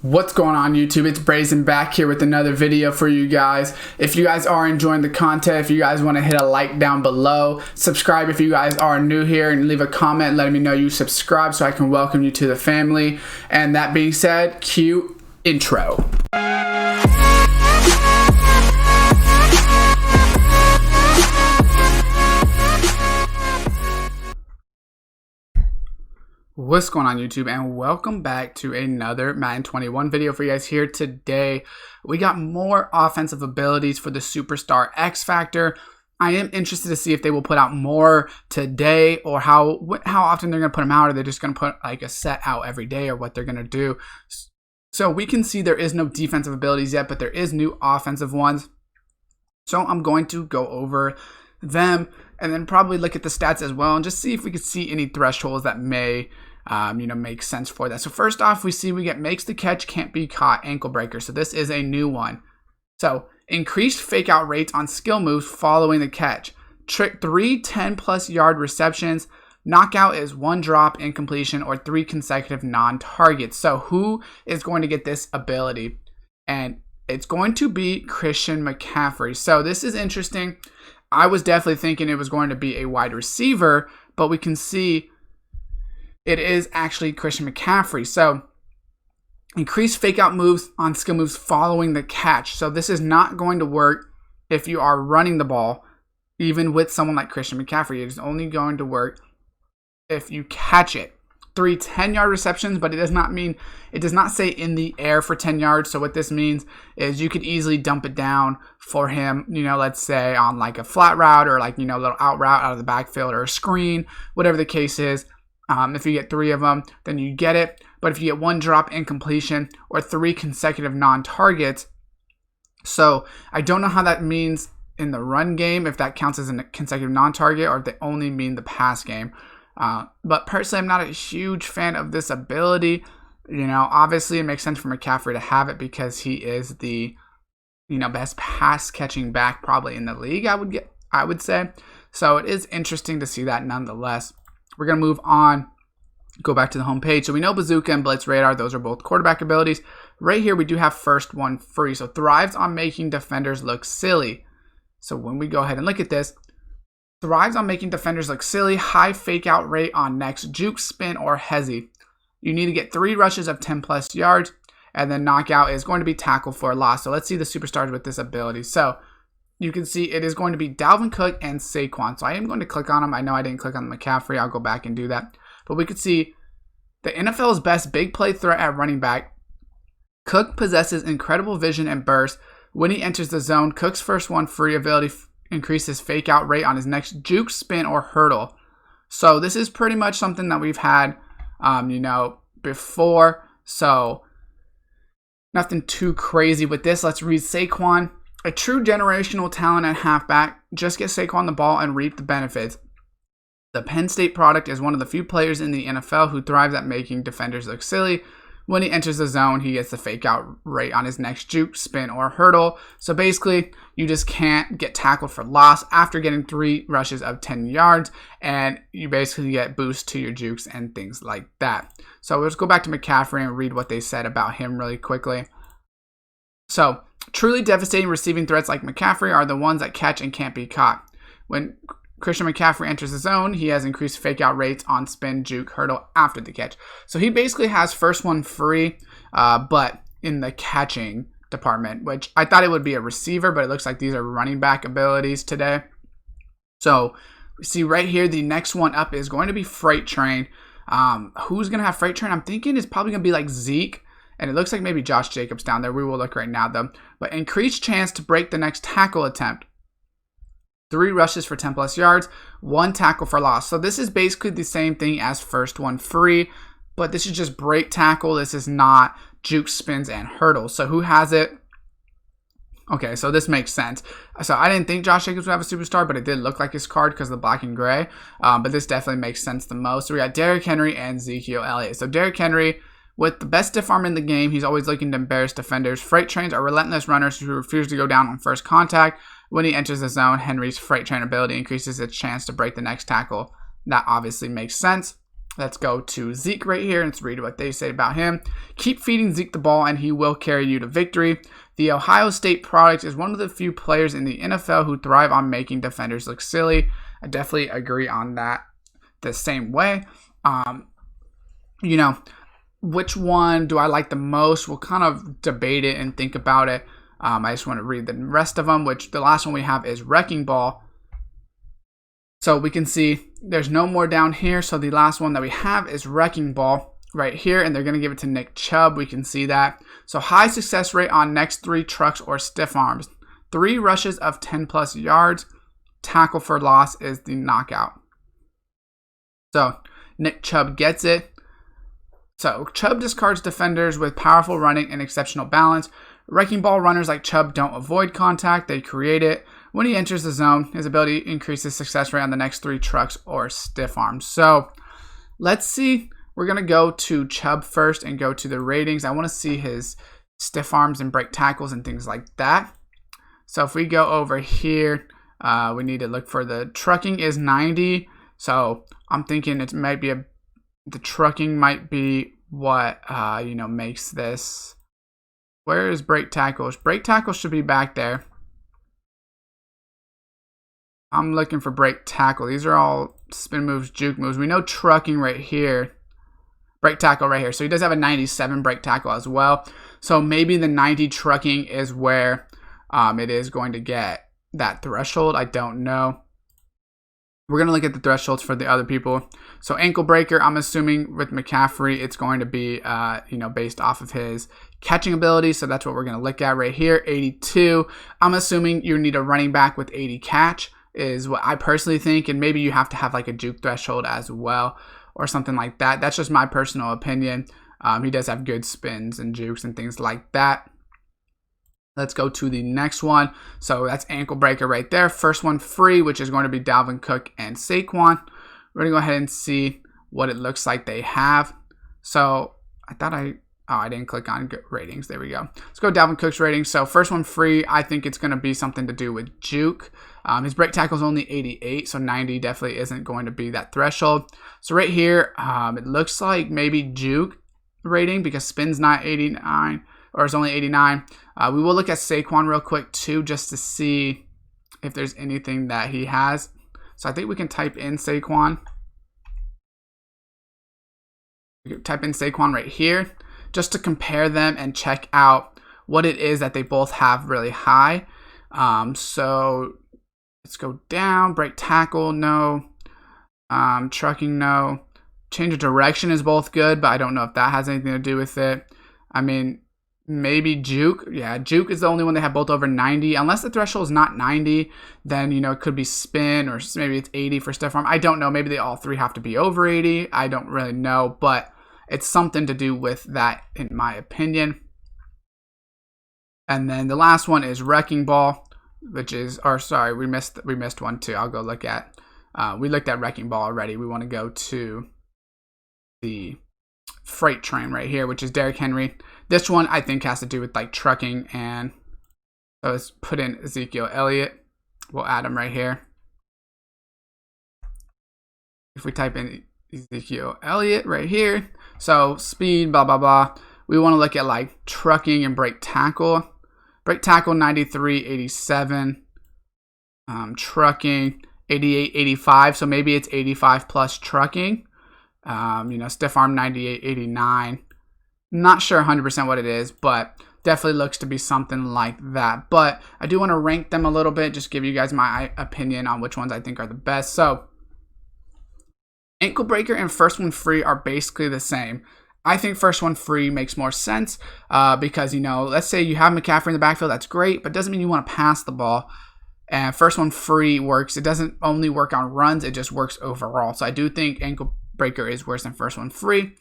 What's going on YouTube? It's Brazen back here with another video for you guys. If you guys are enjoying the content, if you guys want to hit a like down below, subscribe if you guys are new here, and leave a comment letting me know you subscribe so I can welcome you to the family. And that being said, cue intro. What's going on YouTube, and welcome back to another Madden 21 video for you guys here today. We got more offensive abilities for the Superstar X Factor. I am interested to see if they will put out more today, or how often they're going to put them out. Or they're just going to put like a set out every day, or what they're going to do. So we can see there is no defensive abilities yet, but there is new offensive ones. So I'm going to go over them and then probably look at the stats as well and just see if we could see any thresholds that may make sense for that. So first off, we get makes the catch, can't be caught, ankle breaker. So this is a new one. So increased fake out rates on skill moves following the catch. Trick 3 10+ yard receptions. Knockout is 1 drop, incompletion, or 3 consecutive non-targets. So who is going to get this ability? And it's going to be Christian McCaffrey. So this is interesting. I was definitely thinking it was going to be a wide receiver, but we can see it is actually Christian McCaffrey. So increase fake out moves on skill moves following the catch. So this is not going to work if you are running the ball, even with someone like Christian McCaffrey. It is only going to work if you catch it. 3 10-yard receptions, but it does not say in the air for 10 yards. So what this means is you could easily dump it down for him, let's say on like a flat route, or like, a little out route out of the backfield, or a screen, whatever the case is. If you get 3 of them, then you get it. But if you get 1 drop, incompletion, or 3 consecutive non-targets, so I don't know how that means in the run game, if that counts as a consecutive non-target, or if they only mean the pass game. But personally, I'm not a huge fan of this ability. Obviously it makes sense for McCaffrey to have it because he is the, best pass catching back probably in the league, I would say. So it is interesting to see that nonetheless. We're going to move on, go back to the home page. So we know Bazooka and Blitz Radar, those are both quarterback abilities. Right here we do have first one free. So thrives on making defenders look silly. So when we go ahead and look at this, thrives on making defenders look silly, high fake out rate on next juke, spin, or hezzy. You need to get 3 rushes of 10+ yards, and then knockout is going to be tackle for a loss. So let's see the superstars with this ability. So you can see it is going to be DALVIN, Cook, and SAQUON. So I am going to click on them. I know I didn't click on McCaffrey. I'll go back and do that. But we could see the NFL's best big play threat at running back. Cook possesses incredible vision and burst. When he enters the zone, Cook's first one free ability increases fake out rate on his next juke, spin, or hurdle. So this is pretty much something that we've had, before. So nothing too crazy with this. Let's read SAQUON. A true generational talent at halfback. Just get Saquon the ball and reap the benefits. The Penn State product is one of the few players in the NFL who thrives at making defenders look silly. When he enters the zone, he gets the fake out rate on his next juke, spin, or hurdle. So basically, you just can't get tackled for loss after getting 3 rushes of 10 yards, and you basically get boost to your jukes and things like that. So let's go back to McCaffrey and read what they said about him really quickly. So, truly devastating receiving threats like McCaffrey are the ones that catch and can't be caught. When Christian McCaffrey enters the zone, he has increased fake out rates on spin, juke, hurdle after the catch. So he basically has first one free, but in the catching department, which I thought it would be a receiver, but it looks like these are running back abilities today. So we see right here, the next one up is going to be Freight Train. Who's going to have Freight Train? I'm thinking it's probably going to be like Zeke. And it looks like maybe Josh Jacobs down there. We will look right now, though. But increased chance to break the next tackle attempt. 3 rushes for 10+ yards, 1 tackle for loss. So this is basically the same thing as first one free, but this is just break tackle. This is not juke, spins, and hurdles. So who has it? Okay, so this makes sense. So I didn't think Josh Jacobs would have a superstar, but it did look like his card because of the black and gray. But this definitely makes sense the most. So we got Derrick Henry and EZEKIEL Elliott. So Derrick Henry, with the best stiff arm in the game, he's always looking to embarrass defenders. Freight trains are relentless runners who refuse to go down on first contact. When he enters the zone, Henry's freight train ability increases its chance to break the next tackle. That obviously makes sense. Let's go to Zeke right here and let's read what they say about him. Keep feeding Zeke the ball and he will carry you to victory. The Ohio State product is one of the few players in the NFL who thrive on making defenders look silly. I definitely agree on that the same way. You know, which one do I like the most? We'll kind of debate it and think about it. I just want to read the rest of them, which the last one we have is Wrecking Ball. So we can see there's no more down here. So the last one that we have is Wrecking Ball right here. And they're going to give it to Nick Chubb. We can see that. So high success rate on next 3 trucks or stiff arms. 3 rushes of 10+ yards. Tackle for loss is the knockout. So Nick Chubb gets it. So Chubb discards defenders with powerful running and exceptional balance. Wrecking Ball runners like Chubb don't avoid contact. They create it. When he enters the zone, his ability increases success rate on the next 3 trucks or stiff arms. So let's see. We're going to go to Chubb first and go to the ratings. I want to see his stiff arms and break tackles and things like that. So if we go over here, we need to look for the trucking is 90. So I'm thinking it might be the trucking might be what, makes this. Where is break tackles? Break tackles should be back there. I'm looking for break tackle. These are all spin moves, juke moves. We know trucking right here. Break tackle right here. So he does have a 97 break tackle as well. So maybe the 90 trucking is where it is going to get that threshold. I don't know. We're going to look at the thresholds for the other people. So ankle breaker, I'm assuming with McCaffrey, it's going to be, based off of his catching ability. So that's what we're going to look at right here. 82. I'm assuming you need a running back with 80 catch is what I personally think. And maybe you have to have like a juke threshold as well or something like that. That's just my personal opinion. He does have good spins and jukes and things like that. Let's go to the next one. So that's ankle breaker right there. First one free, which is going to be Dalvin Cook and Saquon. We're going to go ahead and see what it looks like they have. So I thought I didn't click on ratings. There we go. Let's go Dalvin Cook's ratings. So first one free, I think it's going to be something to do with juke. His break tackle is only 88, so 90 definitely isn't going to be that threshold. So right here, it looks like maybe juke rating because spin's not 89 or it's only 89. We will look at Saquon real quick too, just to see if there's anything that he has. So I think we can type in Saquon. We can type in Saquon right here just to compare them and check out what it is that they both have really high. So let's go down. Break tackle, no. Trucking, no. Change of direction is both good, but I don't know if that has anything to do with it. I mean, maybe juke. Yeah, juke is the only one they have both over 90. Unless the threshold is not 90, then, it could be spin or maybe it's 80 for stiff arm. I don't know. Maybe they all 3 have to be over 80. I don't really know, but it's something to do with that in my opinion. And then the last one is Wrecking Ball, which is, we missed one too. I'll go look at, we looked at Wrecking Ball already. We want to go to the freight train right here, which is Derrick Henry. This one I think has to do with like trucking, and so let's put in Ezekiel Elliott. We'll add him right here. If we type in Ezekiel Elliott right here, so speed, blah, blah, blah. We want to look at like trucking and break tackle. Break tackle 93, 87. Trucking 88, 85. So maybe it's 85 plus trucking. Stiff arm 98, 89. Not sure 100% what it is, but definitely looks to be something like that. But I do want to rank them a little bit, just give you guys my opinion on which ones I think are the best. So ankle breaker and first one free are basically the same. I think first one free makes more sense because, let's say you have McCaffrey in the backfield, that's great, but doesn't mean you want to pass the ball. And first one free works. It doesn't only work on runs, it just works overall. So I do think ankle breaker is worse than first one free.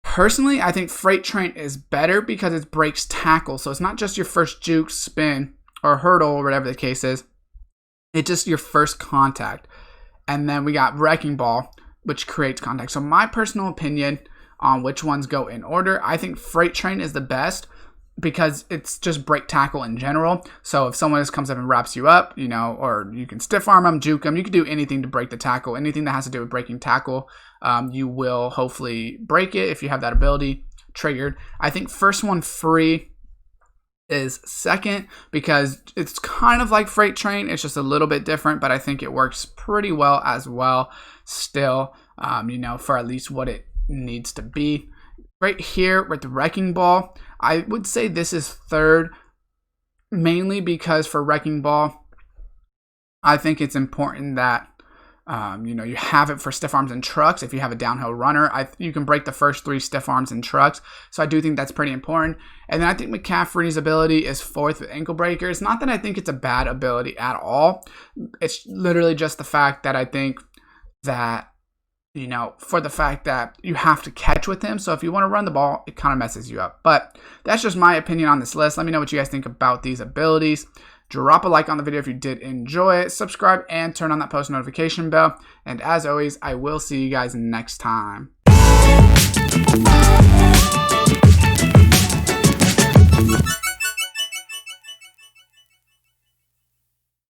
Personally, I think freight train is better because it breaks tackle. So it's not just your first juke, spin, or hurdle, or whatever the case is. It's just your first contact. And then we got Wrecking Ball, which creates contact. So my personal opinion on which ones go in order, I think freight train is the best because it's just break tackle in general. So if someone just comes up and wraps you up, or you can stiff arm them, juke them, you can do anything to break the tackle. Anything that has to do with breaking tackle, you will hopefully break it if you have that ability triggered. I think first one free is second because it's kind of like Freight Train. It's just a little bit different, but I think it works pretty well as well still, you know, for at least what it needs to be. Right here with the Wrecking Ball, I would say this is third, mainly because for Wrecking Ball, I think it's important that you know, you have it for stiff arms and trucks. If you have a downhill runner, you can break the first 3 stiff arms and trucks. So I do think that's pretty important. And then I think McCaffrey's ability is fourth with ankle breakers. Not that I think it's a bad ability at all. It's literally just the fact that I think that, you know, for the fact that you have to catch with him. So if you want to run the ball, it kind of messes you up. But that's just my opinion on this list. Let me know what you guys think about these abilities. Drop a like on the video if you did enjoy it. Subscribe and turn on that post notification bell. And as always, I will see you guys next time.